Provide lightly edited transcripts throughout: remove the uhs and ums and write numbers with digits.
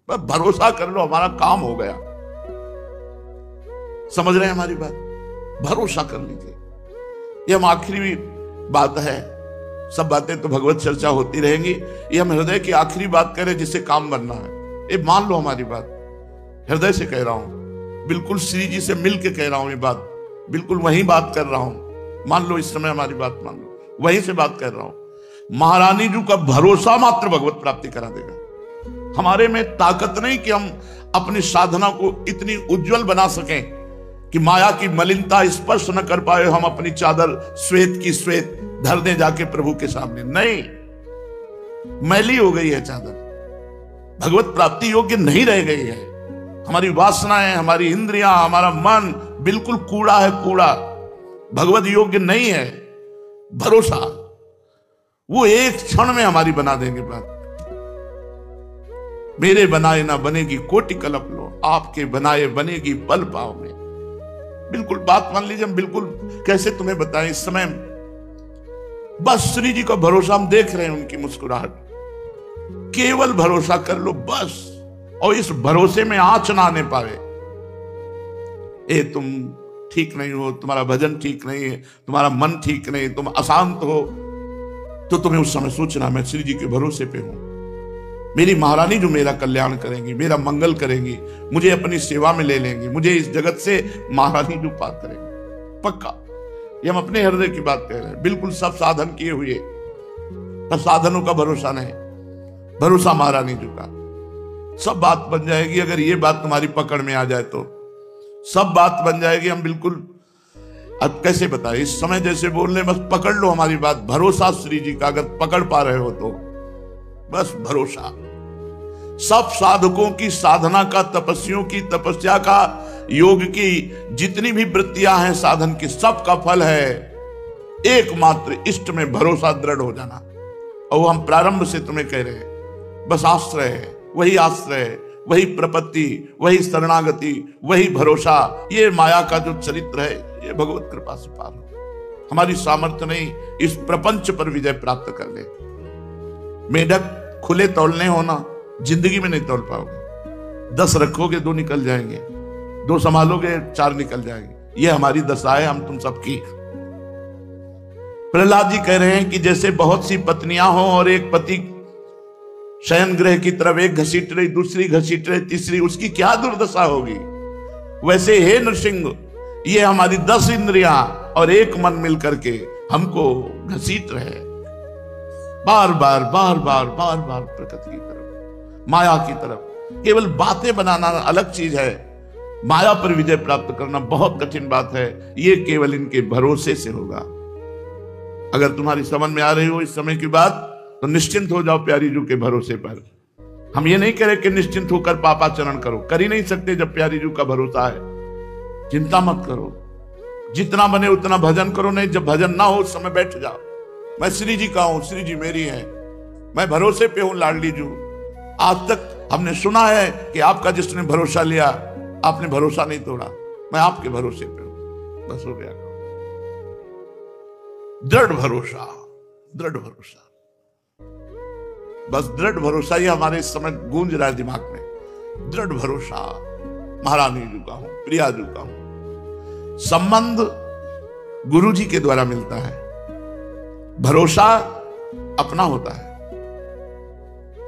बस भरोसा कर लो, हमारा काम हो गया। समझ रहे हैं हमारी बात? भरोसा कर लीजिए। ये हम आखिरी बात है, सब बातें तो भगवत चर्चा होती रहेंगी, ये हम हृदय की आखिरी बात कह रहे जिससे काम बनना है। ये मान लो हमारी बात, हृदय से कह रहा हूं, बिल्कुल श्री जी से मिल के कह रहा हूं, ये बात बिल्कुल वही बात कर रहा हूं। मान लो इस समय हमारी बात मान लो, वहीं से बात कर रहा हूं। महारानी जी का भरोसा मात्र भगवत प्राप्ति करा देगा। हमारे में ताकत नहीं कि हम अपनी साधना को इतनी उज्जवल बना सकें कि माया की मलिनता स्पर्श न कर पाए, हम अपनी चादर श्वेत की श्वेत धर दें जाके प्रभु के सामने। नहीं, मैली हो गई है चादर, भगवत प्राप्ति योग्य नहीं रह गई है। हमारी वासनाएं, हमारी इंद्रियां, हमारा मन बिल्कुल कूड़ा है, कूड़ा, भगवत योग्य नहीं है। भरोसा वो एक क्षण में हमारी बना देंगे बात। मेरे बनाए ना बनेगी कोटि कल्प लो, आपके बनाए बनेगी पल पाव में। बिल्कुल बात मान लीजिए, हम बिल्कुल कैसे तुम्हें बताएं इस समय। बस श्री जी का भरोसा हम देख रहे हैं, उनकी मुस्कुराहट, केवल भरोसा कर लो बस। और इस भरोसे में आंच ना आने पावे, ए तुम ठीक नहीं हो, तुम्हारा भजन ठीक नहीं है, तुम्हारा मन ठीक नहीं, तुम अशांत हो, तो तुम्हें उस समय सोचना मैं श्री जी के भरोसे पे हूं। मेरी महारानी जो मेरा कल्याण करेंगी, मेरा मंगल करेंगी, मुझे अपनी सेवा में ले लेंगी, मुझे इस जगत से महारानी जो पार करेंगी पक्का। ये हम अपने हृदय की बात कह रहे हैं, बिल्कुल सब साधन किए हुए, सब साधनों का भरोसा नहीं, भरोसा महारानी जी का। सब बात बन जाएगी अगर ये बात तुम्हारी पकड़ में आ जाए तो, सब बात बन जाएगी। हम बिल्कुल, अब कैसे बताए इस समय, जैसे बोल रहे बस पकड़ लो हमारी बात। भरोसा श्री जी का अगर पकड़ पा रहे हो तो बस भरोसा। सब साधकों की साधना का, तपस्वियों की तपस्या का, योग की जितनी भी वृत्तियां हैं साधन की, सब का फल है एकमात्र इष्ट में भरोसा दृढ़ हो जाना। और वो हम प्रारंभ से तुम्हें कह रहे हैं, बस आश्रय है, वही आश्रय है, वही प्रपत्ति, वही शरणागति, वही भरोसा। ये माया का जो चरित्र है, ये भगवत कृपा से पार हो। हमारी सामर्थ्य नहीं इस प्रपंच पर विजय प्राप्त कर ले। मेढक खुले तौलने होना जिंदगी में नहीं तौल पाओगे। 10 रखोगे 2 निकल जाएंगे, 2 संभालोगे 4 निकल जाएंगे। ये हमारी दशा है हम तुम सबकी। प्रहलाद जी कह रहे हैं कि जैसे बहुत सी पत्नियां हो और एक पति शयन ग्रह की तरफ एक घसीट रही, दूसरी घसीट रही, तीसरी, उसकी क्या दुर्दशा होगी। वैसे हे नृसिंह, ये हमारी 10 इंद्रियां और एक मन मिलकर के हमको घसीट रहे, बार बार बार बार बार बार प्रकृति की तरफ, माया की तरफ। केवल बातें बनाना अलग चीज है, माया पर विजय प्राप्त करना बहुत कठिन बात है। ये केवल इनके भरोसे से होगा। अगर तुम्हारी समझ में आ रही हो इस समय की बात, तो निश्चिंत हो जाओ प्यारी जू के भरोसे पर। हम ये नहीं कह रहे कि निश्चिंत होकर पापाचरण करो, कर ही नहीं सकते जब प्यारी जू का भरोसा है। चिंता मत करो, जितना बने उतना भजन करो। नहीं, जब भजन ना हो उस समय बैठ जाओ, मैं श्री जी का हूं, श्री जी मेरी है, मैं भरोसे पे हूं लाडली जू। आज तक हमने सुना है कि आपका जिसने भरोसा लिया, आपने भरोसा नहीं तोड़ा, मैं आपके भरोसे पे हूं। बस हो गया, दृढ़ भरोसा, दृढ़ भरोसा, बस दृढ़ भरोसा ही हमारे इस समय गूंज रहा है दिमाग में। दृढ़ भरोसा महारानी जी का हूं, प्रिया जी का हूं। संबंध गुरु जी के द्वारा मिलता है, भरोसा अपना होता है।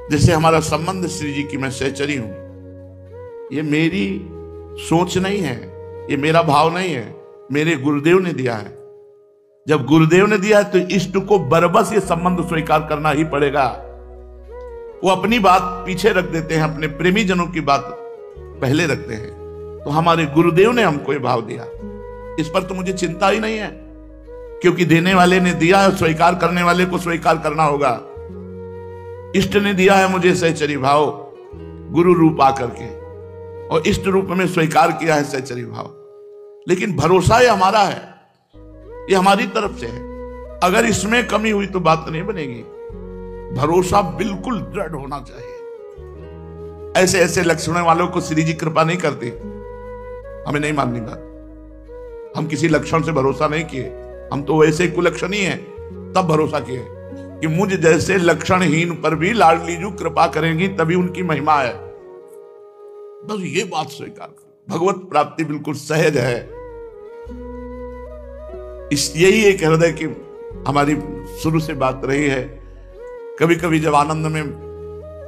जैसे हमारा संबंध श्री जी की मैं सहचरी हूं, ये मेरी सोच नहीं है, ये मेरा भाव नहीं है, मेरे गुरुदेव ने दिया है। जब गुरुदेव ने दिया है तो इष्ट को बरबस ये संबंध स्वीकार करना ही पड़ेगा। वो अपनी बात पीछे रख देते हैं, अपने प्रेमी जनों की बात पहले रखते हैं। तो हमारे गुरुदेव ने हमको ये भाव दिया, इस पर तो मुझे चिंता ही नहीं है, क्योंकि देने वाले ने दिया है, स्वीकार करने वाले को स्वीकार करना होगा। इष्ट ने दिया है मुझे सहचरी भाव, गुरु रूप आकर के, और इष्ट रूप में स्वीकार किया है सहचरी भाव। लेकिन भरोसा ये हमारा है, ये हमारी तरफ से है। अगर इसमें कमी हुई तो बात नहीं बनेगी। भरोसा बिल्कुल दृढ़ होना चाहिए। ऐसे ऐसे लक्षणों वालों को श्री जी कृपा नहीं करती, हमें नहीं माननी बात। हम किसी लक्षण से भरोसा नहीं किए, हम तो वैसे कुलक्षण ही हैं, तब भरोसा किए कि मुझ जैसे लक्षणहीन पर भी लाडली जू कृपा करेंगी, तभी उनकी महिमा है। बस ये बात स्वीकार करो, भगवत प्राप्ति बिल्कुल सहज है। इस यही एक हृदय की हमारी शुरू से बात रही है। कभी कभी जब आनंद में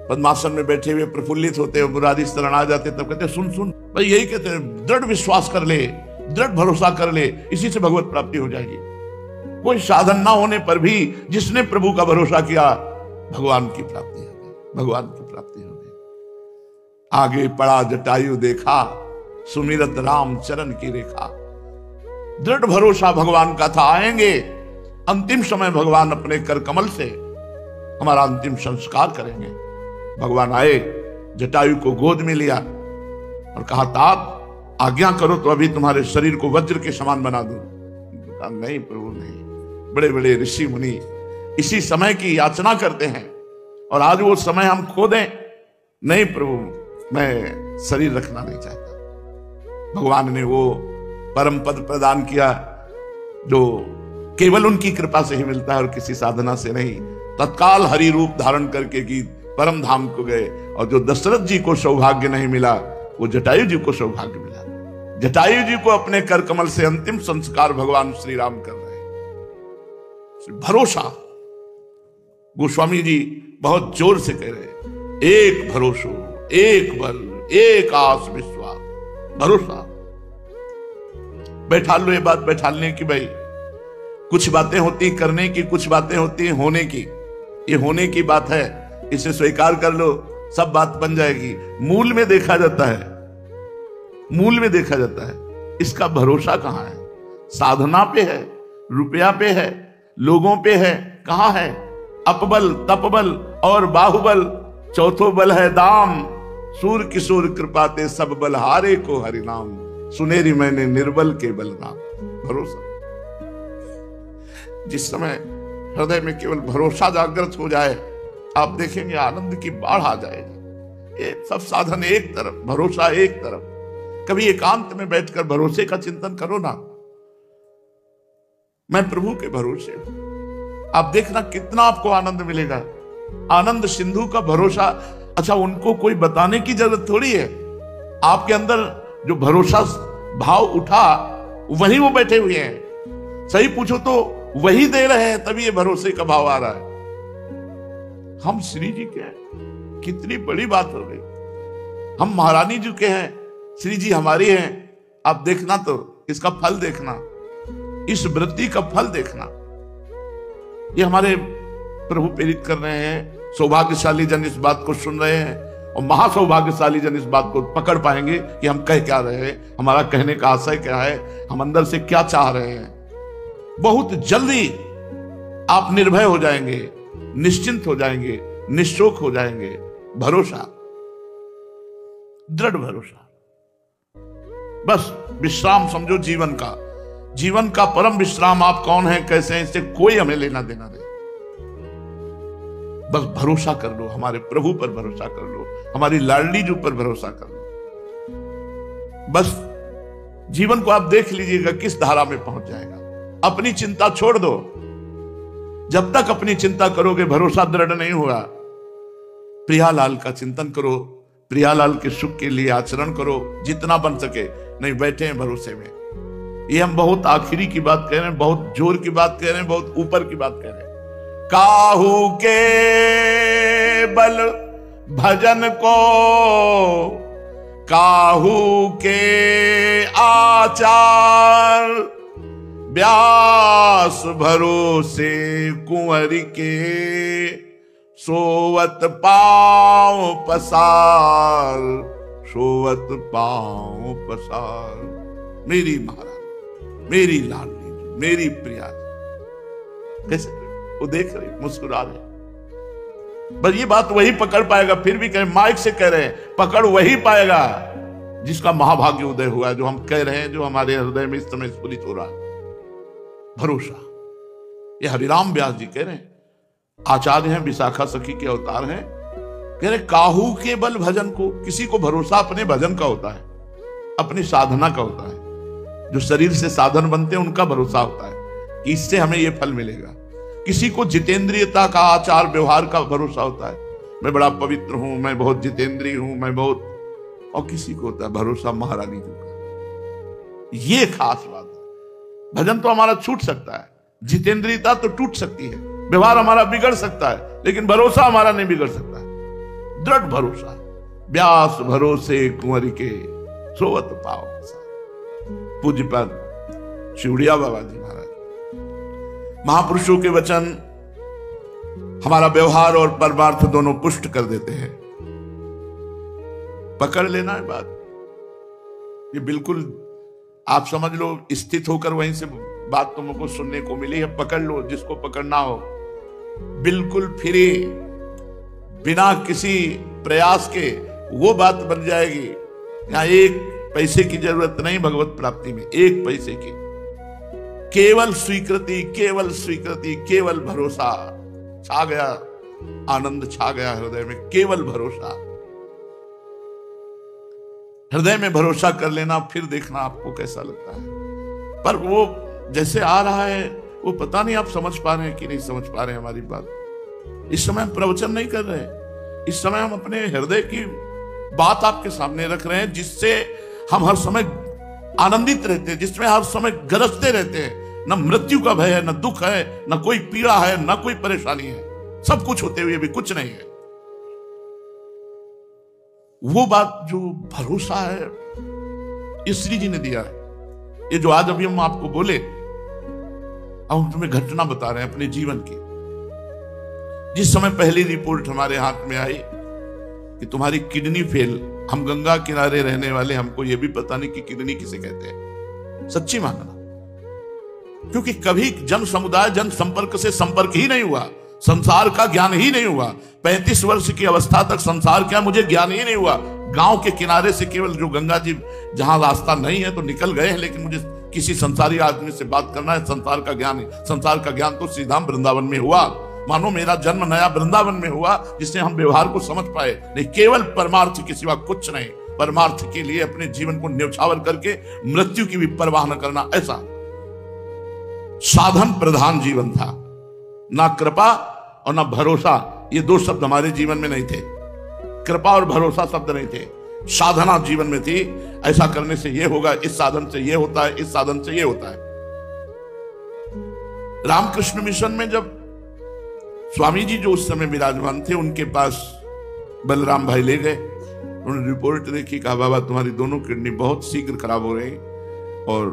पद्मासन में बैठे हुए प्रफुल्लित होते हैं, मुरारी शरण आ जाते, तब कहते सुन सुन भाई, यही कहते हैं दृढ़ विश्वास कर ले, दृढ़ भरोसा कर ले, इसी से भगवत प्राप्ति हो जाएगी। कोई साधन ना होने पर भी जिसने प्रभु का भरोसा किया, भगवान की प्राप्ति हो गई, भगवान की प्राप्ति हो गई। आगे पड़ा जटायु देखा, सुमिरत राम चरण की रेखा। दृढ़ भरोसा भगवान का था, आएंगे अंतिम समय भगवान अपने कर कमल से हमारा अंतिम संस्कार करेंगे। भगवान आए, जटायु को गोद में लिया और कहा तात आज्ञा करो तो अभी तुम्हारे शरीर को वज्र के समान बना दूं। कहा नहीं प्रभु नहीं, बड़े बड़े ऋषि मुनि इसी समय की याचना करते हैं और आज वो समय हम खो दें। नहीं प्रभु, मैं शरीर रखना नहीं चाहता। भगवान ने वो परम पद प्रदान किया जो केवल उनकी कृपा से ही मिलता है और किसी साधना से नहीं। तत्काल हरि रूप धारण करके कि परम धाम को गए, और जो दशरथ जी को सौभाग्य नहीं मिला वो जटायु जी को सौभाग्य मिला। जटायु जी को अपने कर कमल से अंतिम संस्कार भगवान श्री राम कर रहे हैं। भरोसा, गोस्वामी जी बहुत जोर से कह रहे हैं, एक भरोसो, एक बल, एक आस विश्वास, भरोसा। बैठा लो ये बात बैठालने की, भाई कुछ बातें होती करने की, कुछ बातें होती होने की। ये होने की बात है, इसे स्वीकार कर लो, सब बात बन जाएगी। मूल में देखा जाता है, मूल में देखा जाता है। इसका भरोसा कहां है? साधना पे है, रुपया पे है, लोगों पे है, कहां है? अपबल, तपबल और बाहुबल, चौथो बल है दाम। सूर किशोर कृपाते सब बल हारे को हरिनाम। सुनेरी मैंने निर्बल के बलराम। भरोसा, जिस समय हृदय में केवल भरोसा जागृत हो जाए, आप देखेंगे आनंद की बाढ़ आ जाएगी। ये सब साधन एक तरफ, भरोसा एक तरफ। कभी एकांत में बैठकर भरोसे का चिंतन करो ना, मैं प्रभु के भरोसे हूं। आप देखना कितना आपको आनंद मिलेगा। आनंद सिंधु का भरोसा, अच्छा उनको कोई बताने की जरूरत थोड़ी है। आपके अंदर जो भरोसा भाव उठा, वही वो बैठे हुए हैं। सही पूछो तो वही दे रहे हैं, तभी ये भरोसे का भाव आ रहा है। हम श्री जी के हैं, कितनी बड़ी बात हो गई। हम महारानी जी के हैं, श्री जी हमारी हैं। आप देखना तो इसका फल देखना, इस वृत्ति का फल देखना। ये हमारे प्रभु प्रेरित कर रहे हैं। सौभाग्यशाली जन इस बात को सुन रहे हैं और महासौभाग्यशाली जन इस बात को पकड़ पाएंगे कि हम कह क्या रहे हैं, हमारा कहने का आशय क्या है, हम अंदर से क्या चाह रहे हैं। बहुत जल्दी आप निर्भय हो जाएंगे, निश्चिंत हो जाएंगे, निश्चोक हो जाएंगे। भरोसा, दृढ़ भरोसा, बस विश्राम समझो जीवन का। जीवन का परम विश्राम आप कौन है, कैसे हैं, इससे कोई हमें लेना देना नहीं। बस भरोसा कर लो, हमारे प्रभु पर भरोसा कर लो, हमारी लाडली जी पर भरोसा कर लो। बस जीवन को आप देख लीजिएगा किस धारा में पहुंच जाएगा। अपनी चिंता छोड़ दो। जब तक अपनी चिंता करोगे, भरोसा दृढ़ नहीं हुआ। प्रियालाल का चिंतन करो, प्रियालाल के सुख के लिए आचरण करो जितना बन सके। नहीं बैठे हैं भरोसे में। ये हम बहुत आखिरी की बात कह रहे हैं, बहुत जोर की बात कह रहे हैं, बहुत ऊपर की बात कह रहे हैं। काहू के बल भजन को, काहू के आचार, व्यास भरोसे कुंवर के, सोवत पांव पसार, सोवत पांव पसार। मेरी महारानी, मेरी लाडली, मेरी प्रिया। कैसे वो देख रहे, मुस्कुरा रहे। बस ये बात वही पकड़ पाएगा। फिर भी कहें, माइक से कह रहे हैं, पकड़ वही पाएगा जिसका महाभाग्य उदय हुआ है। जो हम कह रहे हैं, जो हमारे हृदय में इस समय स्फुरित हो रहा है, भरोसा। ये हरिराम व्यास जी कह रहे हैं, आचार्य हैं, विशाखा सखी के अवतार हैं। कह रहे काहू के बल भजन को। किसी को भरोसा अपने भजन का होता है, अपनी साधना का होता है। जो शरीर से साधन बनते हैं उनका भरोसा होता है कि इससे हमें यह फल मिलेगा। किसी को जितेंद्रियता का, आचार व्यवहार का भरोसा होता है। मैं बड़ा पवित्र हूं, मैं बहुत जितेंद्रिय हूं, मैं बहुत और किसी को होता है भरोसा महारानी जी का। ये खास बात है। भजन तो हमारा छूट सकता है, जितेंद्रियता तो टूट सकती है, व्यवहार हमारा बिगड़ सकता है, लेकिन भरोसा हमारा नहीं बिगड़ सकता है। दृढ़ भरोसा, व्यास भरोसे कुंवरी के सोवत पाओ। पूज्यपाद शिवड़िया बाबा जी महाराज। महापुरुषों के वचन हमारा व्यवहार और परमार्थ दोनों पुष्ट कर देते हैं। पकड़ लेना है बात, ये बिल्कुल आप समझ लो, स्थित होकर वहीं से बात तुमको सुनने को मिली है। पकड़ लो जिसको पकड़ना हो, बिल्कुल फ्री, बिना किसी प्रयास के वो बात बन जाएगी। यहां एक पैसे की जरूरत नहीं भगवत प्राप्ति में, एक पैसे की, केवल स्वीकृति, केवल स्वीकृति, केवल भरोसा। छा गया आनंद, छा गया हृदय में, केवल भरोसा। हृदय में भरोसा कर लेना, फिर देखना आपको कैसा लगता है। पर वो जैसे आ रहा है वो पता नहीं आप समझ पा रहे हैं कि नहीं समझ पा रहे हैं हमारी बात। इस समय हम प्रवचन नहीं कर रहे, इस समय हम अपने हृदय की बात आपके सामने रख रहे हैं, जिससे हम हर समय आनंदित रहते हैं, जिसमें हर समय गरजते रहते हैं। न मृत्यु का भय है, न दुख है, न कोई पीड़ा है, न कोई परेशानी है। सब कुछ होते हुए भी कुछ नहीं है। वो बात जो भरोसा है, ये श्री जी ने दिया है। ये जो आज अभी हम आपको बोले, अब हम तुम्हें घटना बता रहे हैं अपने जीवन की। जिस समय पहली रिपोर्ट हमारे हाथ में आई कि तुम्हारी किडनी फेल, हम गंगा किनारे रहने वाले, हमको यह भी पता नहीं कि किडनी किसे कहते हैं। सच्ची मानना, क्योंकि कभी जन समुदाय जन संपर्क से संपर्क ही नहीं हुआ, संसार का ज्ञान ही नहीं हुआ। 35 वर्ष की अवस्था तक संसार क्या मुझे ज्ञान ही नहीं हुआ। गांव के किनारे से केवल जो गंगा जी, जहां रास्ता नहीं है तो निकल गए हैं, लेकिन मुझे किसी संसारी आदमी से बात करना है, संसार का ज्ञान है। संसार का ज्ञान तो सीधा वृंदावन में हुआ। मानो मेरा जन्म नया वृंदावन में हुआ, जिससे हम व्यवहार को समझ पाए। नहीं, केवल परमार्थ के सिवा कुछ नहीं। परमार्थ के लिए अपने जीवन को न्यौछावर करके मृत्यु की भी परवाह न करना, ऐसा साधन प्रधान जीवन था। ना कृपा और ना भरोसा, ये दो शब्द हमारे जीवन में नहीं थे। कृपा और भरोसा शब्द नहीं थे, साधना जीवन में थी। ऐसा करने से ये होगा, इस साधन से ये होता है, इस साधन से ये होता है। रामकृष्ण मिशन में जब स्वामी जी जो उस समय विराजमान थे, उनके पास बलराम भाई ले गए। उन्होंने रिपोर्ट देखी, कहा बाबा तुम्हारी दोनों किडनी बहुत शीघ्र खराब हो रही और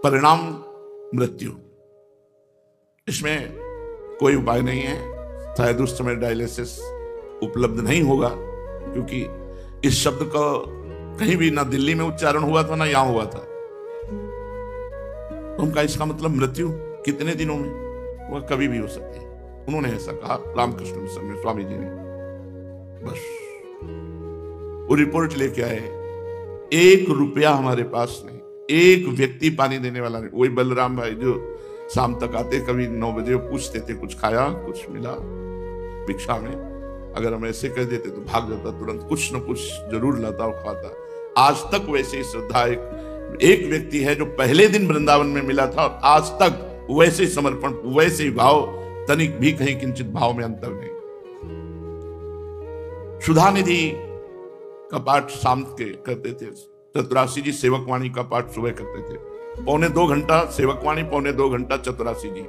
परिणाम मृत्यु, इसमें कोई उपाय नहीं है। शायद उस समय डायलिसिस उपलब्ध नहीं होगा, क्योंकि इस शब्द का कहीं भी ना दिल्ली में उच्चारण हुआ था ना यहां हुआ था। उनका इसका मतलब मृत्यु कितने दिनों में, वह कभी भी हो सकती है। उन्होंने ऐसा कहा रामकृष्ण मिशन में स्वामी जी ने। बस वो रिपोर्ट लेके आए, 1 रुपया हमारे पास नहीं, एक व्यक्ति पानी देने वाला नहीं। वही बलराम भाई जो शाम तक आते, कभी 9 बजे पूछते थे कुछ खाया, कुछ मिला भिक्षा में। अगर हम ऐसे कह देते तो भाग जाता, तुरंत कुछ न कुछ जरूर लाता और खाता। आज तक वैसे ही श्रद्धा एक व्यक्ति है जो पहले दिन वृंदावन में मिला था और आज तक वैसे समर्पण, वैसे ही भाव, तनिक भी कहीं किंचित भाव में अंतर नहीं। सुधा निधि का पाठ शाम के करते थे, चतुरासी जी सेवकवाणी का पाठ सुबह करते थे। 1.25 घंटा सेवकवाणी, 1.25 घंटा चतुरासी जी,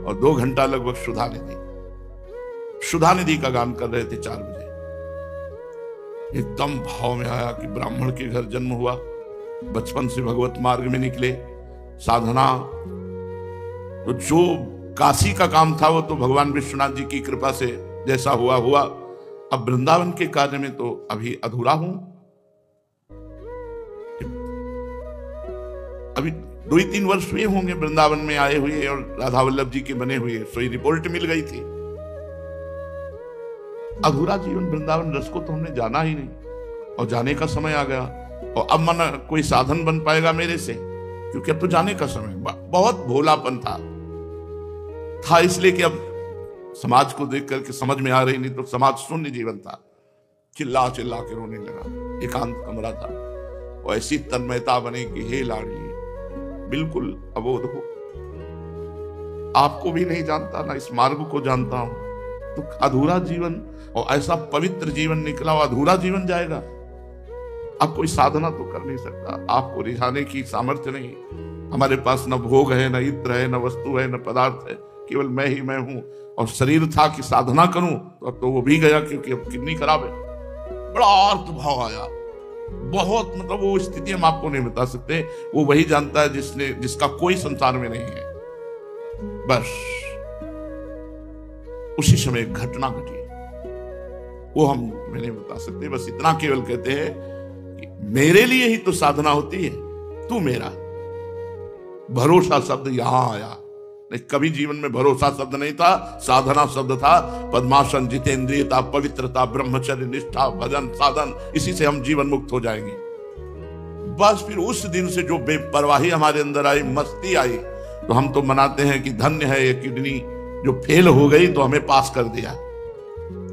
और 2 घंटा लगभग सुधा निधि। सुधा निधि का गान कर रहे थे 4 बजे। एकदम भाव में आया कि ब्राह्मण के घर जन्म हुआ, बचपन से भगवत मार्ग में निकले, साधना, तो जो काशी का काम था वो तो भगवान विश्वनाथ जी की कृपा से जैसा हुआ हुआ। अब वृंदावन के कार्य में तो अभी अधूरा हूं। अभी 2-3 वर्ष हुए होंगे वृंदावन में आए हुए और राधा वल्लभ जी के बने हुए, सोई रिपोर्ट मिल गई थी। अधूरा जीवन वृंदावन रस को तो हमने जाना ही नहीं, और जाने का समय आ गया। और अब मन कोई साधन बन पाएगा मेरे से, क्योंकि अब तो जाने का समय। बहुत भोलापन था, इसलिए कि अब समाज को देख करके समझ में आ रही नहीं, तो समाज शून्य जीवन था। चिल्ला चिल्ला के रोने लगा, एकांत कमरा था, और ऐसी तन्मयता बने कि हे लाडली बिल्कुल अबोध हो, आपको भी नहीं जानता ना इस मार्ग को जानता हूं। तो अधूरा जीवन, और ऐसा पवित्र जीवन निकला, और अधूरा जीवन जाएगा। अब कोई साधना तो कर नहीं सकता, आपको रिझाने की सामर्थ्य नहीं। हमारे पास न भोग है, न इत्र है, न वस्तु है, न पदार्थ है, केवल मैं ही मैं हूं। और शरीर था कि साधना करूं, तो अब तो वो भी गया, क्योंकि अब किडनी खराब है। बड़ा अर्थ भाव आया, बहुत, मतलब वो स्थिति हम आपको नहीं बता सकते। वो वही जानता है जिसका कोई संसार में नहीं है। बस उसी समय एक घटना घटी, वो हम नहीं बता सकते। बस इतना केवल कहते हैं कि मेरे लिए ही तो साधना होती है, तू मेरा। भरोसा शब्द यहां आया, नहीं कभी जीवन में भरोसा शब्द नहीं था, साधना शब्द था। पद्मासन, जितेंद्रियता, पवित्रता, ब्रह्मचर्य, निष्ठा, भजन, साधन, इसी से हम जीवन मुक्त हो जाएंगे। बस फिर उस दिन से जो बेपरवाही हमारे अंदर आई, मस्ती आई, तो हम तो मनाते हैं कि धन्य है ये किडनी जो फेल हो गई तो हमें पास कर दिया।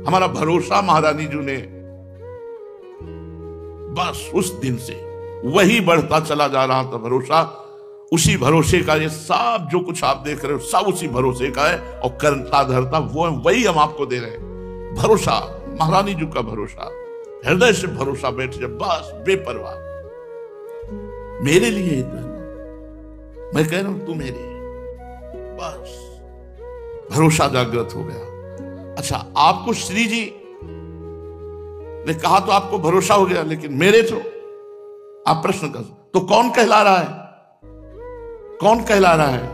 हमारा भरोसा महारानी जी ने, बस उस दिन से वही बढ़ता चला जा रहा था भरोसा। उसी भरोसे का ये सब जो कुछ आप देख रहे हो, सब उसी भरोसे का है। और कर्ता धरता वो वही हम आपको दे रहे हैं। भरोसा, महारानी जी का भरोसा, हृदय से भरोसा बैठ जाए, बस बेपरवाह। मेरे लिए मैं कह रहा हूं, तू मेरे, बस भरोसा जागृत हो गया। अच्छा, आपको श्री जी ने कहा तो आपको भरोसा हो गया, लेकिन मेरे तो आप प्रश्न कर, तो कौन कहला रहा है? कौन कहला रहा है?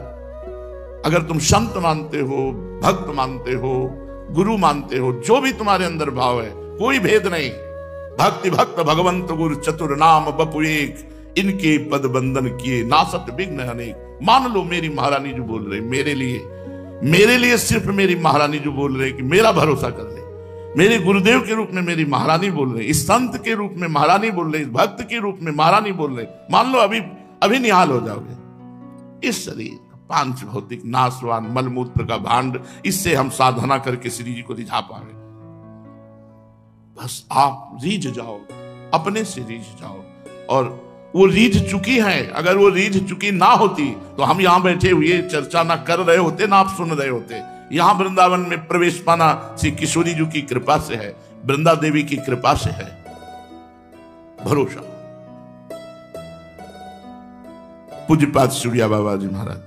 अगर तुम संत मानते हो, भक्त मानते हो, गुरु मानते हो, जो भी तुम्हारे अंदर भाव है, कोई भेद नहीं। भक्ति भक्त भगवंत गुरु चतुर नाम बपु एक, इनके पद बंधन किए नासत विघ्न अनेक। मान लो मेरी महारानी जो बोल रहे, मेरे लिए सिर्फ मेरी महारानी जो बोल रहे कि मेरा भरोसा कर ले। मेरे गुरुदेव के रूप में मेरी महारानी बोल रहे, इस संत के रूप में महारानी बोल रहे, इस भक्त के रूप में महारानी बोल रहे। मान लो अभी निहाल हो जाओगे। इस शरीर पांच भौतिक नाशवान मलमूत्र का भांड, इससे हम साधना करके श्री जी को रिझा पाए। बस आप रीझ जाओ, अपने से रीझ जाओ। और वो रीझ चुकी है, अगर वो रीझ चुकी ना होती तो हम यहां बैठे हुए चर्चा ना कर रहे होते, ना आप सुन रहे होते। यहां वृंदावन में प्रवेश पाना श्री किशोरी जी की कृपा से है, वृंदा देवी की कृपा से है। भरोसा। पूज्यपाद सूर्या बाबा जी महाराज,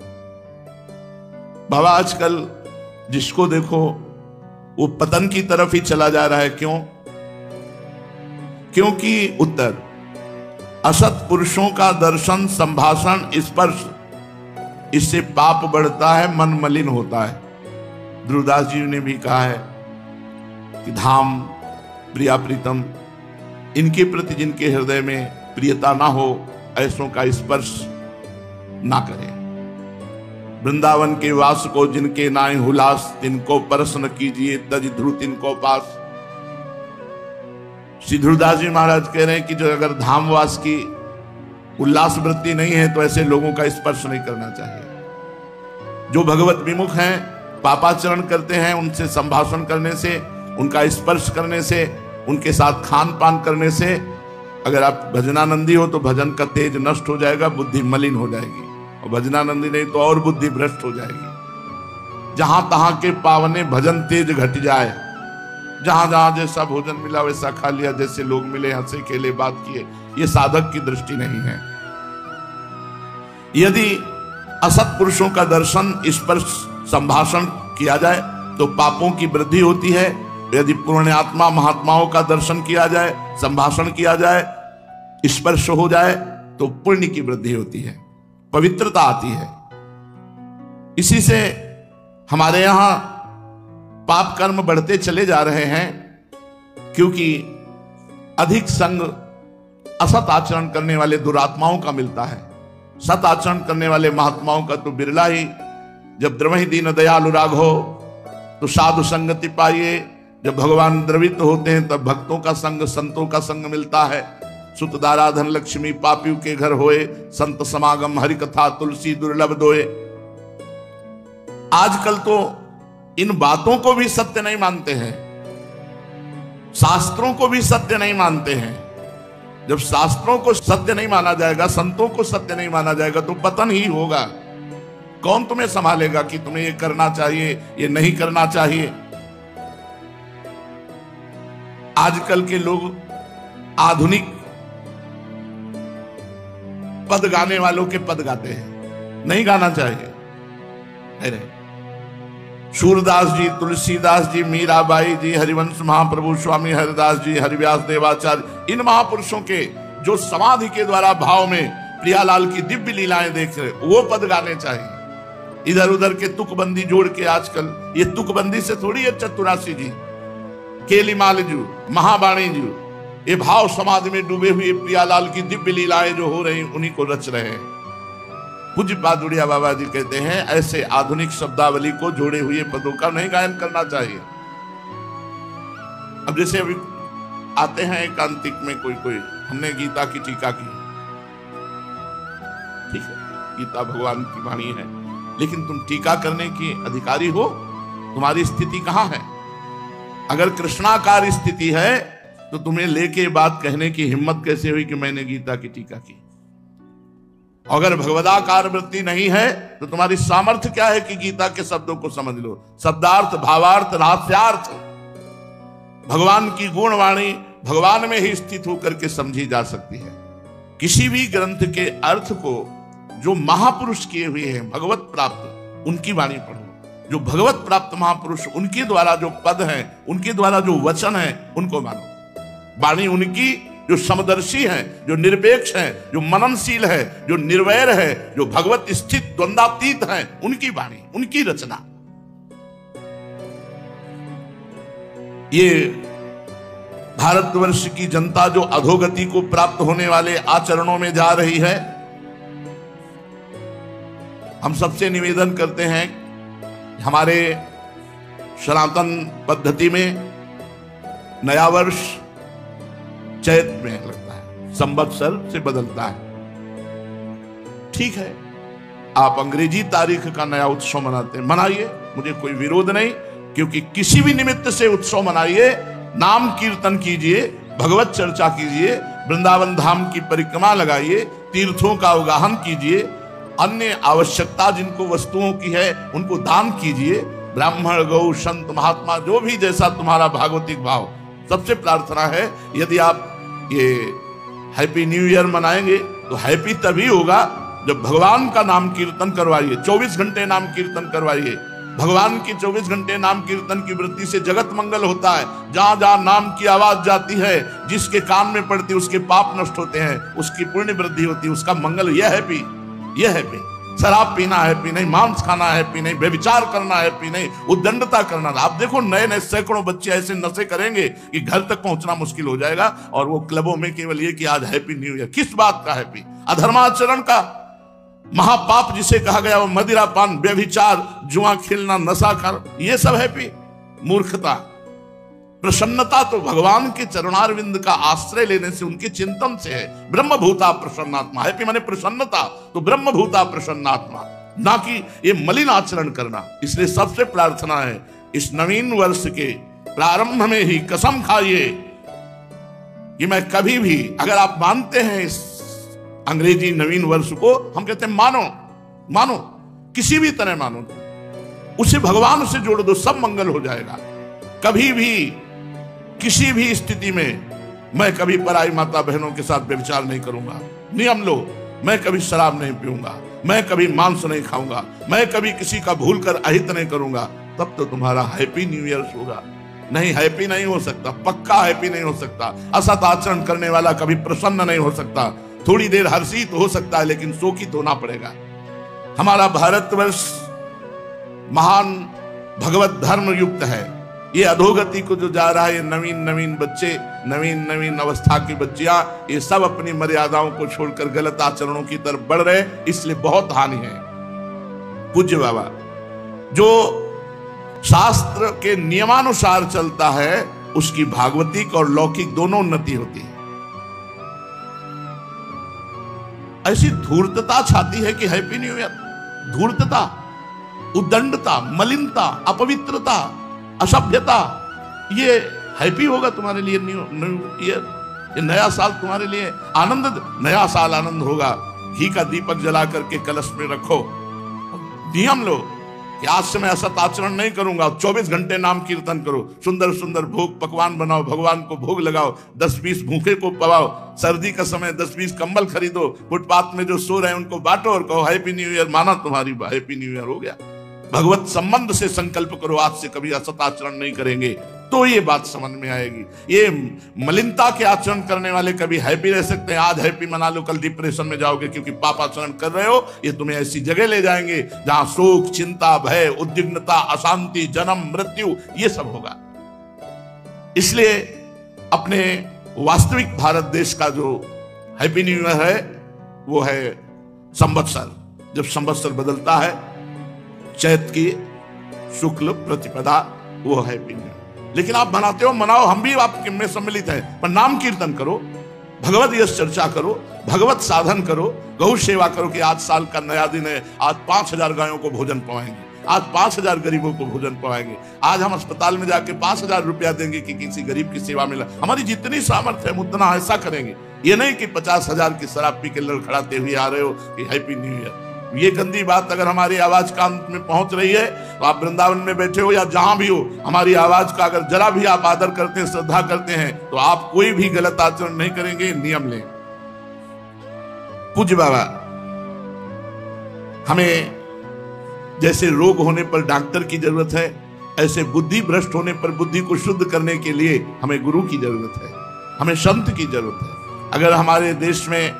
बाबा आजकल जिसको देखो वो पतन की तरफ ही चला जा रहा है। क्यों? क्योंकि उत्तर, असत पुरुषों का दर्शन, संभाषण, स्पर्श, इससे पाप बढ़ता है, मन मलिन होता है। ध्रुवदास जी ने भी कहा है कि धाम, प्रिया, प्रीतम, इनके प्रति जिनके हृदय में प्रियता ना हो, ऐसों का स्पर्श ना करें। वृंदावन के वास को जिनके नाय हुलास, तिनको परस न कीजिए, तज ध्रुव तिनको पास। श्री ध्रुवदास जी महाराज कह रहे हैं कि जो अगर धामवास की उल्लास वृत्ति नहीं है तो ऐसे लोगों का स्पर्श नहीं करना चाहिए। जो भगवत विमुख हैं, पापाचरण करते हैं, उनसे संभाषण करने से, उनका स्पर्श करने से, उनके साथ खान पान करने से, अगर आप भजनानंदी हो तो भजन का तेज नष्ट हो जाएगा, बुद्धि मलिन हो जाएगी। और भजनानंदी नहीं तो और बुद्धि भ्रष्ट हो जाएगी। जहां तहां के पावने भजन तेज घट जाए, जहां जहां जैसा भोजन मिला वैसा खा लिया, जैसे लोग मिले हंसे खेले बात किए, ये साधक की दृष्टि नहीं है। यदि असत पुरुषों का दर्शन, स्पर्श, संभाषण किया जाए तो पापों की वृद्धि होती है। यदि पुण्यात्मा महात्माओं का दर्शन किया जाए, संभाषण किया जाए, स्पर्श हो जाए तो पुण्य की वृद्धि होती है, पवित्रता आती है। इसी से हमारे यहां पाप कर्म बढ़ते चले जा रहे हैं, क्योंकि अधिक संग असत आचरण करने वाले दुरात्माओं का मिलता है। सत आचरण करने वाले महात्माओं का तो बिरला ही। जब द्रवहि दीन दयालु राघो तो साधु संगति पाइए। जब भगवान द्रवित होते हैं तब भक्तों का संग, संतों का संग मिलता है। सुत दारा धन लक्ष्मी पापियों के घर होए, संत समागम हरि कथा तुलसी दुर्लभ दोए। आजकल तो इन बातों को भी सत्य नहीं मानते हैं, शास्त्रों को भी सत्य नहीं मानते हैं। जब शास्त्रों को सत्य नहीं माना जाएगा, संतों को सत्य नहीं माना जाएगा, तो पतन ही होगा। कौन तुम्हें संभालेगा कि तुम्हें ये करना चाहिए, ये नहीं करना चाहिए? आजकल के लोग आधुनिक पद गाने वालों के पद गाते हैं, नहीं गाना चाहिए। नहीं, सूरदास जी, तुलसीदास जी, मीराबाई जी, हरिवंश महाप्रभु स्वामी हरिदास जी, हरिव्यास देवाचार्य, इन महापुरुषों के जो समाधि के द्वारा भाव में प्रियालाल की दिव्य लीलाएं देख रहे, वो पद गाने चाहिए। इधर उधर के तुकबंदी जोड़ के, आजकल ये तुकबंदी से थोड़ी है, चतुरासी जी, केलीमाल जी, महावाणी जी, ये भाव समाधि में डूबे हुए प्रियालाल की दिव्य लीलाएं जो हो रही उन्हीं को रच रहे हैं। पूज्य पादुड़िया बाबा जी कहते हैं ऐसे आधुनिक शब्दावली को जोड़े हुए पदों का नहीं गायन करना चाहिए। अब जैसे अभी आते हैं एकांतिक में कोई हमने गीता की टीका की, ठीक है, गीता भगवान की वाणी है, लेकिन तुम टीका करने की अधिकारी हो, तुम्हारी स्थिति कहां है? अगर कृष्णाकार स्थिति है तो तुम्हें लेके बात कहने की हिम्मत कैसे हुई कि मैंने गीता की टीका की? अगर भगवदाकार वृत्ति नहीं है तो तुम्हारी सामर्थ्य क्या है कि गीता के शब्दों को समझ लो? शब्दार्थ, भावार्थ, रहस्यार्थ, भगवान की गुणवाणी भगवान में ही स्थित होकर के समझी जा सकती है। किसी भी ग्रंथ के अर्थ को जो महापुरुष किए हुए हैं भगवत प्राप्त, उनकी वाणी पढ़ो। जो भगवत प्राप्त महापुरुष, उनके द्वारा जो पद हैं, उनके द्वारा जो वचन है, उनको मानो। वाणी उनकी जो समदर्शी है, जो निरपेक्ष है, जो मननशील है, जो निर्वैर है, जो भगवत स्थित द्वंद्वातीत है, उनकी वाणी, उनकी रचना। ये भारतवर्ष की जनता जो अधोगति को प्राप्त होने वाले आचरणों में जा रही है, हम सबसे निवेदन करते हैं, हमारे सनातन पद्धति में नया वर्ष चैत में लगता है, संवत्सर से बदलता है। ठीक है, आप अंग्रेजी तारीख का नया उत्सव मनाते हैं, मनाइए, मुझे कोई विरोध नहीं, क्योंकि किसी भी निमित्त से उत्सव मनाइए, नाम कीर्तन कीजिए, भगवत चर्चा कीजिए, वृंदावन धाम की परिक्रमा लगाइए, तीर्थों का अवगाहन कीजिए, अन्य आवश्यकता जिनको वस्तुओं की है उनको दान कीजिए। ब्राह्मण, गौ, संत, महात्मा, जो भी जैसा तुम्हारा भागवतिक भाव। सबसे प्रार्थना है, यदि आप ये हैप्पी न्यू ईयर मनाएंगे तो हैप्पी तभी होगा जब भगवान का नाम कीर्तन करवाइए, 24 घंटे नाम कीर्तन करवाइए। भगवान की 24 घंटे नाम कीर्तन की वृत्ति से जगत मंगल होता है। जहां जहां नाम की आवाज जाती है, जिसके कान में पड़ती है उसके पाप नष्ट होते हैं, उसकी पुण्य वृद्धि होती है, उसका मंगल। यह हैप्पी, यह हैप्पी। शराब पीना हैप्पी नहीं, मांस खाना हैप्पी नहीं, व्यभिचार करना हैप्पी नहीं, उद्दंडता करना। आप देखो नए नए सैकड़ों बच्चे ऐसे नशे करेंगे कि घर तक पहुंचना मुश्किल हो जाएगा, और वो क्लबों में केवल ये कि आज हैप्पी न्यू ईयर। किस बात का हैप्पी? अधर्माचरण का महापाप जिसे कहा गया, वो मदिरा पान, व्यभिचार, जुआ खेलना, नशा कर, ये सब हैप्पी? मूर्खता। प्रसन्नता तो भगवान के चरणारविंद का आश्रय लेने से, उनके चिंतन से है। ब्रह्मभूता प्रसन्नात्मा। हैप्पी माने प्रसन्नता, तो ब्रह्मभूता प्रसन्नात्मा, ना कि ये मलिन आचरण करना। इसलिए सबसे प्रार्थना है, इस नवीन वर्ष के प्रारंभ में ही कसम खाइए कि मैं कभी भी, अगर आप मानते हैं इस अंग्रेजी नवीन वर्ष को, हम कहते हैं मानो, मानो, किसी भी तरह मानो, उसे भगवान से जोड़ दो, सब मंगल हो जाएगा। कभी भी किसी भी स्थिति में मैं कभी पराई माता बहनों के साथ व्यभिचार नहीं करूंगा। नियम लो, मैं कभी शराब नहीं पीऊंगा, मैं कभी मांस नहीं खाऊंगा, मैं कभी किसी का भूल कर अहित नहीं करूंगा। तब तो तुम्हारा हैप्पी न्यू ईयर होगा। नहीं, हैप्पी नहीं हो सकता, पक्का हैप्पी नहीं हो सकता। असत आचरण करने वाला कभी प्रसन्न नहीं हो सकता। थोड़ी देर हर्षित हो सकता है, लेकिन शोकित होना पड़ेगा। हमारा भारतवर्ष महान भगवत धर्म युक्त है। ये अधोगति को जो जा रहा है, ये नवीन नवीन बच्चे, नवीन नवीन अवस्था की बच्चियां, ये सब अपनी मर्यादाओं को छोड़कर गलत आचरणों की तरफ बढ़ रहे, इसलिए बहुत हानि है। पूज्य बाबा, जो शास्त्र के नियमानुसार चलता है, उसकी भागवतिक और लौकिक दोनों उन्नति होती है। ऐसी धूर्तता छाती है कि हैप्पी न्यू ईयर, धूर्तता, उद्दंडता, मलिनता, अपवित्रता, असभ्यता, ये हैप्पी होगा तुम्हारे लिए न्यू ईयर? ये नया साल तुम्हारे लिए आनंद, नया साल आनंद होगा। घी का दीपक जला करके कलश में रखो, नियम लो कि आज से मैं असत आचरण नहीं करूंगा, 24 घंटे नाम कीर्तन करो, सुंदर सुंदर भोग पकवान बनाओ, भगवान को भोग लगाओ, 10-20 भूखे को पवाओ, सर्दी का समय 10-20 कंबल खरीदो, फुटपाथ में जो सो रहे हैं उनको बांटो और कहो हैप्पी न्यू ईयर, माना तुम्हारी हैप्पी न्यू ईयर हो गया। भगवत संबंध से संकल्प करो, आज से कभी असत आचरण नहीं करेंगे, तो ये बात समझ में आएगी। ये मलिनता के आचरण करने वाले कभी हैप्पी रह सकते हैं, आज हैप्पी मना लो, कल डिप्रेशन में जाओगे क्योंकि पाप आचरण कर रहे हो। ये तुम्हें ऐसी जगह ले जाएंगे जहां शोक, चिंता, भय, उद्विग्नता, अशांति, जन्म, मृत्यु ये सब होगा। इसलिए अपने वास्तविक भारत देश का जो हैप्पी न्यू ईयर है वो है संवत्सर। जब संवत्सर बदलता है, चैत की शुक्ल प्रतिपदा, वो हैप्पी न्यू ईयर। लेकिन आप मनाते हो, मनाओ, हम भी आपके में सम्मिलित हैं, पर नाम कीर्तन करो, भगवत यश चर्चा करो, भगवत साधन करो, गौ सेवा करो कि आज साल का नया दिन है, आज 5000 गायों को भोजन पवाएंगे, आज 5000 गरीबों को भोजन पवाएंगे, आज हम अस्पताल में जाके 5000 रुपया देंगे कि किसी गरीब की सेवा में हमारी जितनी सामर्थ्य है उतना ऐसा करेंगे। ये नहीं कि 50,000 की शराब पी के लड़खड़ाते हुए आ रहे हो कि हैप्पी न्यू ईयर। ये गंदी बात अगर हमारी आवाज कान में पहुंच रही है तो आप वृंदावन में बैठे हो या जहां भी हो, हमारी आवाज का अगर जरा भी आप आदर करते हैं, श्रद्धा करते हैं, तो आप कोई भी गलत आचरण नहीं करेंगे। नियम लें। पूज्य बाबा, हमें जैसे रोग होने पर डॉक्टर की जरूरत है, ऐसे बुद्धि भ्रष्ट होने पर बुद्धि को शुद्ध करने के लिए हमें गुरु की जरूरत है, हमें संत की जरूरत है। अगर हमारे देश में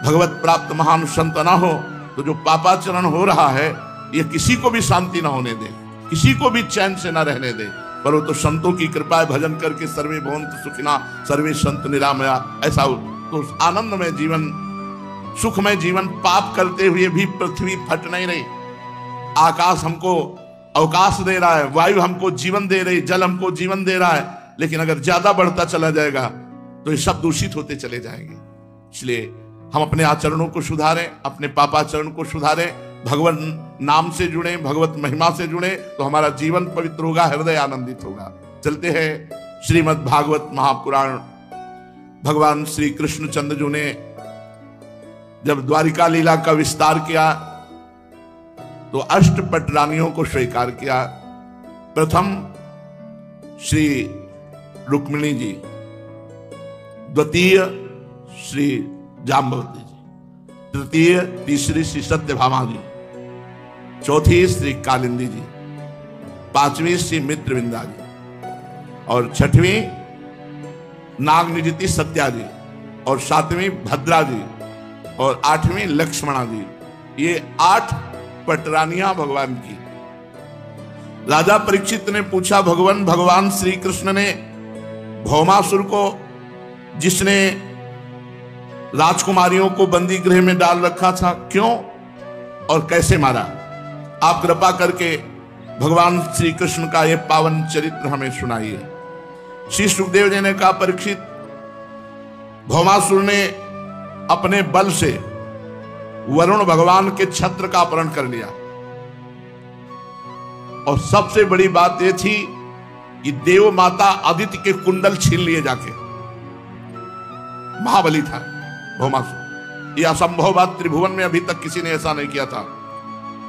भगवत प्राप्त महान संत ना हो तो जो पापाचरण हो रहा है ये किसी को भी शांति ना होने दे, किसी को भी चैन से ना रहने दे। पर वो तो संतों की कृपा, भजन करके सर्वे भवन्तु सुखिना सर्वे सन्तु निरामया, ऐसा तो आनंदमय जीवन, सुखमय जीवन पाप करते हुए भी पृथ्वी फट नहीं रही। आकाश हमको अवकाश दे रहा है, वायु हमको जीवन दे रही, जल हमको जीवन दे रहा है, लेकिन अगर ज्यादा बढ़ता चला जाएगा तो ये सब दूषित होते चले जाएंगे। इसलिए हम अपने आचरणों को सुधारें, अपने पापाचरण को सुधारें, भगवान नाम से जुड़े, भगवत महिमा से जुड़े, तो हमारा जीवन पवित्र होगा, हृदय आनंदित होगा। चलते हैं श्रीमद् भागवत महापुराण। भगवान श्री कृष्णचंद्र जी ने जब द्वारिका लीला का विस्तार किया तो अष्टपट रानियों को स्वीकार किया। प्रथम श्री रुक्मिणी जी, द्वितीय श्री जाम्बवती जी, तृतीय तीसरी श्री सत्यभामा जी, चौथी श्री कालिंदी जी, पांचवी श्री मित्रविंदा जी, और छठवीं नागनिजिति सत्या जी, और सातवीं भद्रा जी, और आठवीं लक्ष्मणा जी। ये 8 पटरानियां भगवान की। राजा परीक्षित ने पूछा, भगवान श्री कृष्ण ने भौमासुर को, जिसने राजकुमारियों को बंदी गृह में डाल रखा था, क्यों और कैसे मारा? आप कृपा करके भगवान श्री कृष्ण का यह पावन चरित्र हमें सुनाइए। श्री सुखदेव जी ने कहा, परीक्षित, भौमासुर ने अपने बल से वरुण भगवान के छत्र का अपहरण कर लिया, और सबसे बड़ी बात यह थी कि देव माता अदिति के कुंडल छीन लिए जाके। महाबली था भौमासुर। यह असंभव बात त्रिभुवन में अभी तक किसी ने ऐसा नहीं किया था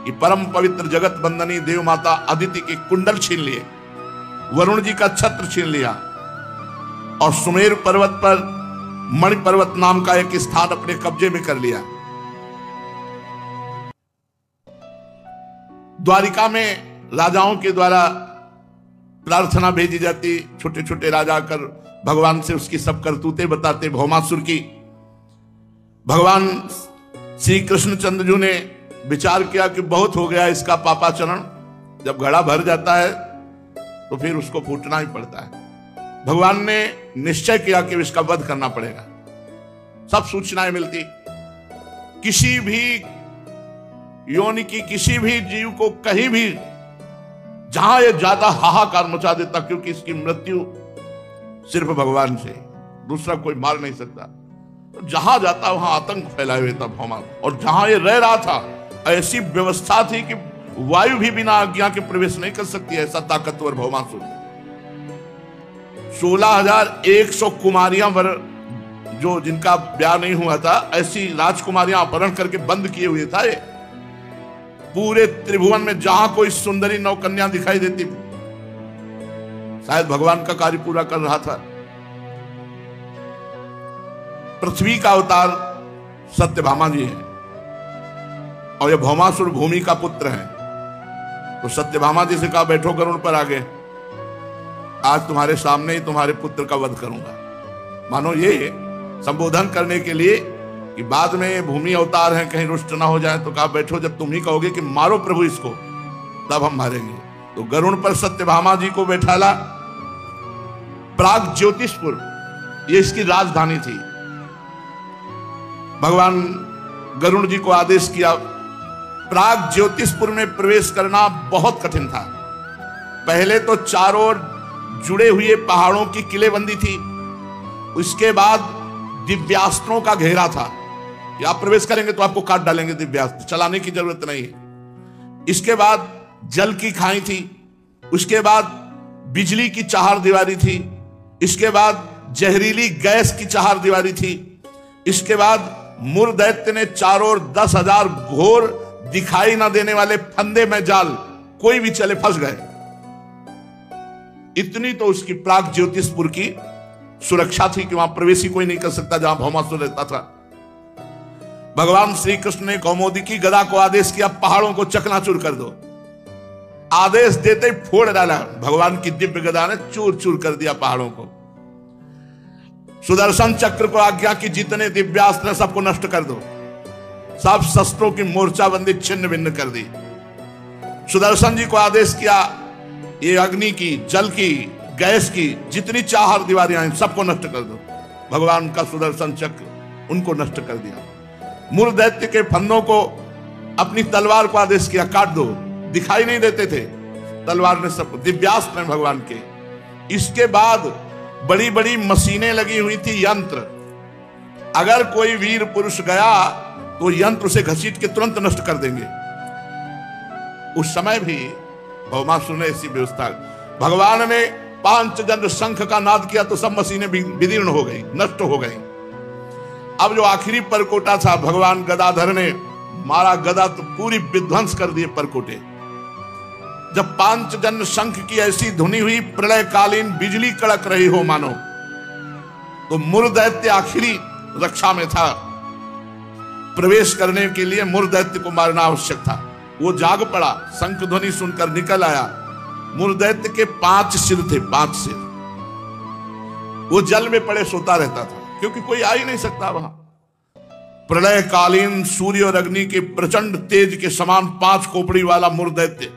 कि परम पवित्र जगत बंदनी देव माता अदिति के कुंडल छीन लिए, वरुण जी का छत्र छीन लिया, और सुमेरु पर्वत पर मणि पर्वत नाम का एक स्थान अपने कब्जे में कर लिया। द्वारिका में राजाओं के द्वारा प्रार्थना भेजी जाती, छोटे छोटे राजा कर भगवान से उसकी सब करतूतें बताते भौमासुर की। भगवान श्री कृष्णचंद्र जी ने विचार किया कि बहुत हो गया इसका पापाचरण, जब घड़ा भर जाता है तो फिर उसको फूटना ही पड़ता है। भगवान ने निश्चय किया कि इसका वध करना पड़ेगा। सब सूचनाएं मिलती, किसी भी योनि की किसी भी जीव को कहीं भी जहां ये ज्यादा हाहाकार मचा देता, क्योंकि इसकी मृत्यु सिर्फ भगवान से, दूसरा कोई मार नहीं सकता। तो जहां जाता वहां आतंक फैलाए हुए था भौमा, और जहां ये रह रहा था ऐसी व्यवस्था थी कि वायु भी बिना आज्ञा के प्रवेश नहीं कर सकती, ऐसा ताकतवर भौमासुर। 16,100 कुमारियां जो जिनका ब्याह नहीं हुआ था, ऐसी राजकुमारियां अपहरण करके बंद किए हुए था ये। पूरे त्रिभुवन में जहां कोई सुंदरी नौकन्या दिखाई देती, शायद भगवान का कार्य पूरा कर रहा था। पृथ्वी का अवतार सत्यभामा जी है और ये भौमासुर भूमि का पुत्र है। तो सत्यभामा जी से कहा, बैठो गरुड़ पर आगे, आज तुम्हारे सामने ही तुम्हारे पुत्र का वध करूंगा। मानो ये संबोधन करने के लिए कि बाद में भूमि अवतार है, कहीं रुष्ट ना हो जाए। तो कहा, बैठो, जब तुम ही कहोगे कि मारो प्रभु इसको, तब हम मारेंगे। तो गरुड़ पर सत्यभामा जी को बैठाला। प्राग ज्योतिषपुर ये इसकी राजधानी थी। भगवान गरुड़ जी को आदेश किया। प्राग ज्योतिषपुर में प्रवेश करना बहुत कठिन था। पहले तो चारों ओर जुड़े हुए पहाड़ों की किलेबंदी थी, उसके बाद दिव्यास्त्रों का घेरा था। आप प्रवेश करेंगे तो आपको काट डालेंगे दिव्यास्त्र, चलाने की जरूरत नहीं है। इसके बाद जल की खाई थी, उसके बाद बिजली की चार दीवारी थी, इसके बाद जहरीली गैस की चार दीवारी थी, इसके बाद मुर दैत्य ने चारों ओर 10,000 घोर दिखाई ना देने वाले फंदे में जाल, कोई भी चले फंस गए। इतनी तो उसकी प्राग ज्योतिषपुर की सुरक्षा थी कि वहां प्रवेश ही कोई नहीं कर सकता जहां भौमासुर रहता था। भगवान श्री कृष्ण ने कौमोदी की गदा को आदेश किया, पहाड़ों को चकनाचूर कर दो। आदेश देते ही फोड़ डाला, भगवान की दिव्य गदा ने चूर चूर कर दिया पहाड़ों को। सुदर्शन चक्र को आज्ञा की, जितने दिव्यास्त्र सबको नष्ट कर दो। सब शस्त्रों की मोर्चाबंदी छिन्न भिन्न कर दी। सुदर्शन जी को आदेश किया, ये अग्नि की, जल की, गैस की जितनी चार दीवारियां हैं सबको नष्ट कर दो। भगवान का सुदर्शन चक्र उनको नष्ट कर दिया। मुर दैत्य के फंदों को अपनी तलवार को आदेश किया, काट दो। दिखाई नहीं देते थे, तलवार ने सबको, दिव्यास्त्र हैं भगवान के। इसके बाद बड़ी बड़ी मशीनें लगी हुई थी, यंत्र। अगर कोई वीर पुरुष गया तो यंत्र उसे घसीट के तुरंत नष्ट कर देंगे। उस समय भी भौमासुर ने ऐसी व्यवस्था, भगवान ने पांचजन्य शंख का नाद किया तो सब मशीनें विदीर्ण हो गई, नष्ट हो गई। अब जो आखिरी परकोटा था, भगवान गदाधर ने मारा, गदा तो पूरी विध्वंस कर दिए परकोटे। जब पांचजन्य शंख की ऐसी धुनी हुई, प्रलय कालीन बिजली कड़क रही हो मानो, तो मुर दैत्य आखिरी रक्षा में था। प्रवेश करने के लिए मुर दैत्य को मारना आवश्यक था। वो जाग पड़ा, शंख ध्वनि सुनकर निकल आया। मुर दैत्य के 5 सिर थे, 5 सिर। वो जल में पड़े सोता रहता था, क्योंकि कोई आ ही नहीं सकता वहां। प्रलय कालीन सूर्य और अग्नि के प्रचंड तेज के समान 5 खोपड़ी वाला मुर दैत्य,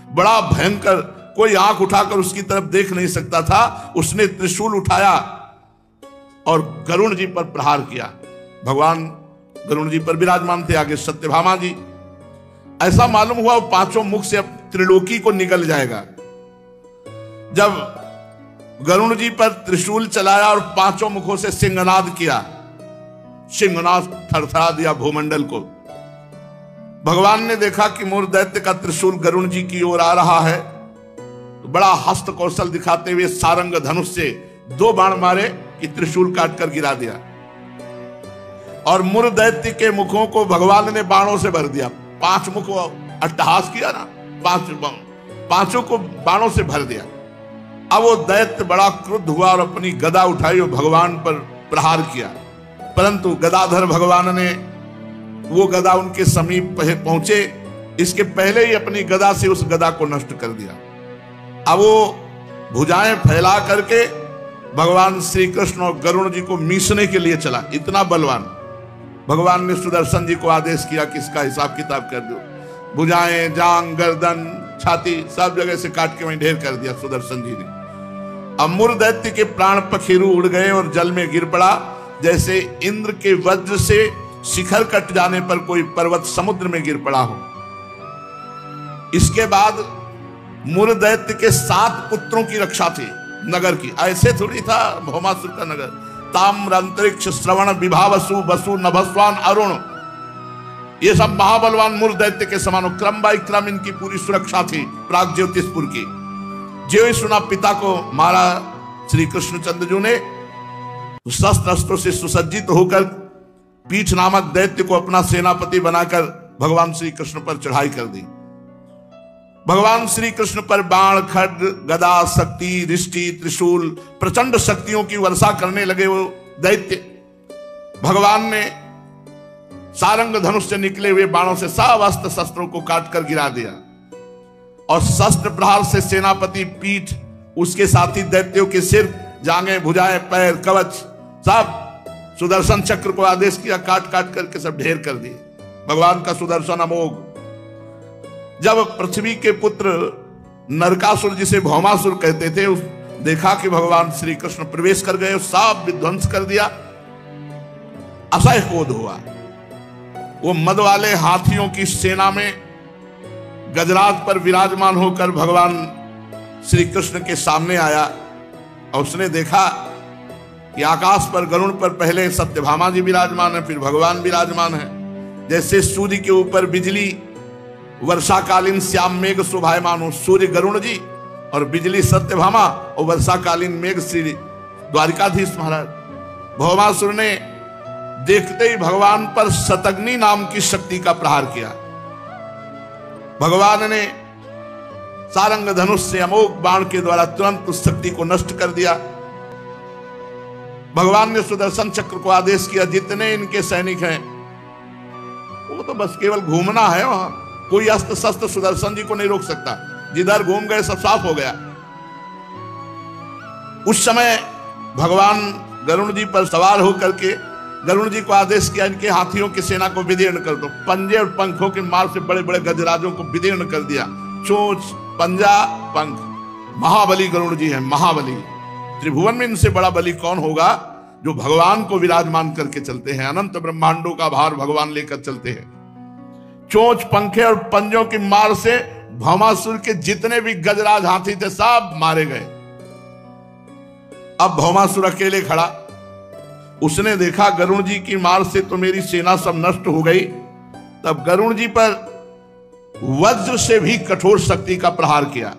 बड़ा भयंकर, कोई आंख उठाकर उसकी तरफ देख नहीं सकता था। उसने त्रिशूल उठाया और गरुड़ जी पर प्रहार किया। भगवान गरुड़ जी पर विराजमान थे, आगे सत्यभामा जी। ऐसा मालूम हुआ वो 5 मुख से अब त्रिलोकी को निगल जाएगा। जब गरुड़ जी पर त्रिशूल चलाया और 5 मुखों से सिंहनाद किया, सिंहनाद थरथरा दिया भूमंडल को। भगवान ने देखा कि मुर दैत्य का त्रिशूल गरुड़ जी की ओर आ रहा है, तो बड़ा हस्त कौशल दिखाते हुए सारंग धनुष से 2 बाण मारे कि त्रिशूल काटकर गिरा दिया। और मुर दैत्य के मुखों को भगवान ने बाणों से भर दिया। 5 मुख अट्टहास किया ना, 5 को बाणों से भर दिया। अब वो दैत्य बड़ा क्रुद्ध हुआ और अपनी गदा उठाई और भगवान पर प्रहार किया, परंतु गदाधर भगवान ने वो गदा उनके समीप पहुंचे, इसके पहले ही अपनी गदा से उस गदा को नष्ट कर दिया। अब वो भुजाएं फैला करके भगवान श्री कृष्ण और गरुड़ जी को मीसने के लिए चला, इतना बलवान। भगवान ने सुदर्शन जी को आदेश किया कि इसका हिसाब किताब कर दो। भुजाएं, जांग, गर्दन, छाती सब जगह से काट के वहीं ढेर कर दिया सुदर्शन जी ने। अब मुर दैत्य के प्राण पखेरु उड़ गए और जल में गिर पड़ा, जैसे इंद्र के वज्र से शिखर कट जाने पर कोई पर्वत समुद्र में गिर पड़ा हो। इसके बाद मुर दैत्य के 7 पुत्रों की रक्षा थी नगर की। ऐसे थोड़ी था भौमासुर का नगर। ताम्र, अंतरिक्ष, श्रवण, विभावसु, वसु, नभस्वान, अरुण, ये सब महाबलवान मुर दैत्य के समान। क्रम बाई क्रम इनकी पूरी सुरक्षा थी प्राग ज्योतिषपुर की। जो ही सुना पिता को मारा श्री कृष्णचंद्र जी ने, शस्त्र अस्त्रों से सुसज्जित होकर पीठ नामक दैत्य को अपना सेनापति बनाकर भगवान श्री कृष्ण पर चढ़ाई कर दी। भगवान श्री कृष्ण पर बाण, खड्ग, गदा, शक्ति, रिष्टि, त्रिशूल, प्रचंड शक्तियों की वर्षा करने लगे वो दैत्य। भगवान ने सारंग धनुष से निकले हुए बाणों से सब अस्त्र शस्त्रों को काटकर गिरा दिया और शस्त्र प्रहार से सेनापति, पीठ, उसके साथी दैत्यों के सिर, जांघें, भुजाएं, पैर, कवच सब सुदर्शन चक्र को आदेश किया, काट काट करके सब ढेर कर दिए। भगवान का सुदर्शन अमोघ। जब पृथ्वी के पुत्र नरकासुर, जिसे भौमासुर कहते थे, उस देखा कि भगवान श्री कृष्ण प्रवेश कर गए, सब विध्वंस कर दिया, असह्य क्रोध हुआ। वो मद वाले हाथियों की सेना में गजराज पर विराजमान होकर भगवान श्री कृष्ण के सामने आया और उसने देखा कि आकाश पर गरुड़ पर पहले सत्यभामा जी विराजमान है, फिर भगवान विराजमान है। जैसे सूर्य के ऊपर बिजली, वर्षाकालीन श्याम मेघ शोभायमान हो, सूर्य गरुड़ जी और बिजली सत्यभामा और वर्षाकालीन मेघ श्री द्वारिकाधीश महाराज। भौमासुर ने देखते ही भगवान पर शतग्नि नाम की शक्ति का प्रहार किया। भगवान ने सारंग धनुष से अमोघ बाण के द्वारा तुरंत उस शक्ति को नष्ट कर दिया। भगवान ने सुदर्शन चक्र को आदेश किया, जितने इनके सैनिक हैं वो तो बस केवल घूमना है, वहां कोई अस्त्र शस्त्र सुदर्शन जी को नहीं रोक सकता। जिधर घूम गए सब साफ हो गया। उस समय भगवान गरुड़ जी पर सवार होकर के गरुड़ जी को आदेश किया, इनके हाथियों की सेना को विदीर्ण कर दो। पंजे और पंखों के मार से बड़े बड़े गजराजों को विदीर्ण कर दिया। चोंच, पंजा, पंख। महाबली गरुड़ जी हैं, महाबली। त्रिभुवन में इनसे बड़ा बली कौन होगा, जो भगवान को विराजमान करके चलते हैं। अनंत ब्रह्मांडों का भार भगवान लेकर चलते हैं। चोंच, पंखे और पंजों की मार से भौमासुर के जितने भी गजराज हाथी थे सब मारे गए। अब भौमासुर अकेले खड़ा। उसने देखा गरुड़ जी की मार से तो मेरी सेना सब नष्ट हो गई। तब गरुड़ जी पर वज्र से भी कठोर शक्ति का प्रहार किया।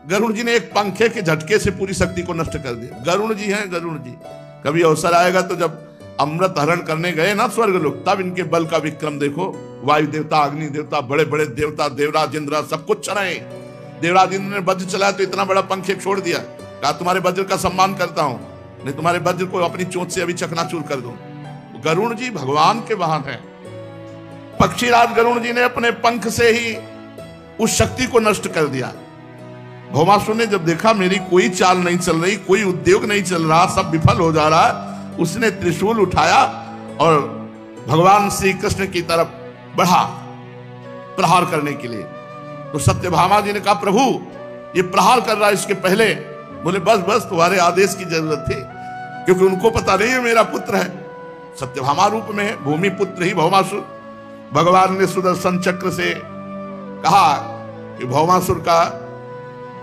गरुड़ जी ने एक पंखे के झटके से पूरी शक्ति को नष्ट कर दिया। गरुड़ जी हैं, गरुड़ जी। कभी अवसर आएगा तो जब अमृत हरण करने गए ना स्वर्ग लोग, तब इनके बल का विक्रम देखो। वायु देवता, अग्नि देवता, बड़े बड़े देवता, देवराज इंद्र सब कुछ चलाए। देवराज इंद्र ने वज्र चलाया तो इतना बड़ा पंखे छोड़ दिया, कहा तुम्हारे वज्र का सम्मान करता हूं, नहीं तुम्हारे वज्र को अपनी चोंच से अभी चकनाचूर कर दूं। गरुड़ जी भगवान के वाहन हैं। पक्षीराज गरुड़ जी ने अपने पंख से ही उस शक्ति को नष्ट कर दिया। भौमासुर ने जब देखा मेरी कोई चाल नहीं चल रही, कोई उद्योग नहीं चल रहा, सब विफल हो जा रहा, उसने त्रिशूल उठाया और भगवान श्री कृष्ण की तरफ बढ़ा प्रहार करने के लिए। तो सत्यभामा जी ने कहा प्रभु ये प्रहार कर रहा है, इसके पहले बोले बस बस तुम्हारे आदेश की जरूरत थी, क्योंकि उनको पता नहीं है मेरा पुत्र है। सत्यभामा रूप में है, भूमि पुत्र ही भौमासुर। भगवान ने सुदर्शन चक्र से कहा कि भौमासुर का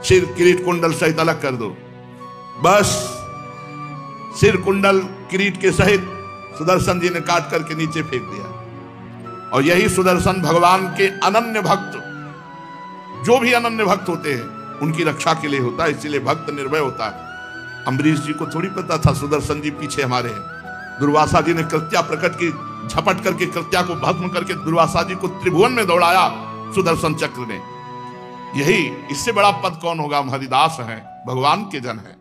सिर किरीट कुंडल सहित अलग कर दो। बस सिर कुंडल किरीट के सहित सुदर्शन जी ने काट करके नीचे फेंक दिया। और यही सुदर्शन भगवान के अनन्य भक्त, जो भी अनन्य भक्त होते हैं उनकी रक्षा के लिए होता है, इसीलिए भक्त निर्भय होता है। अम्बरीश जी को थोड़ी पता था सुदर्शन जी पीछे हमारे हैं। दुर्वासा जी ने कृत्या प्रकट की, झपट करके कृत्या को भस्म करके दुर्वासा जी को त्रिभुवन में दौड़ाया सुदर्शन चक्र ने। यही, इससे बड़ा पद कौन होगा। हम हरिदास हैं, भगवान के जन हैं।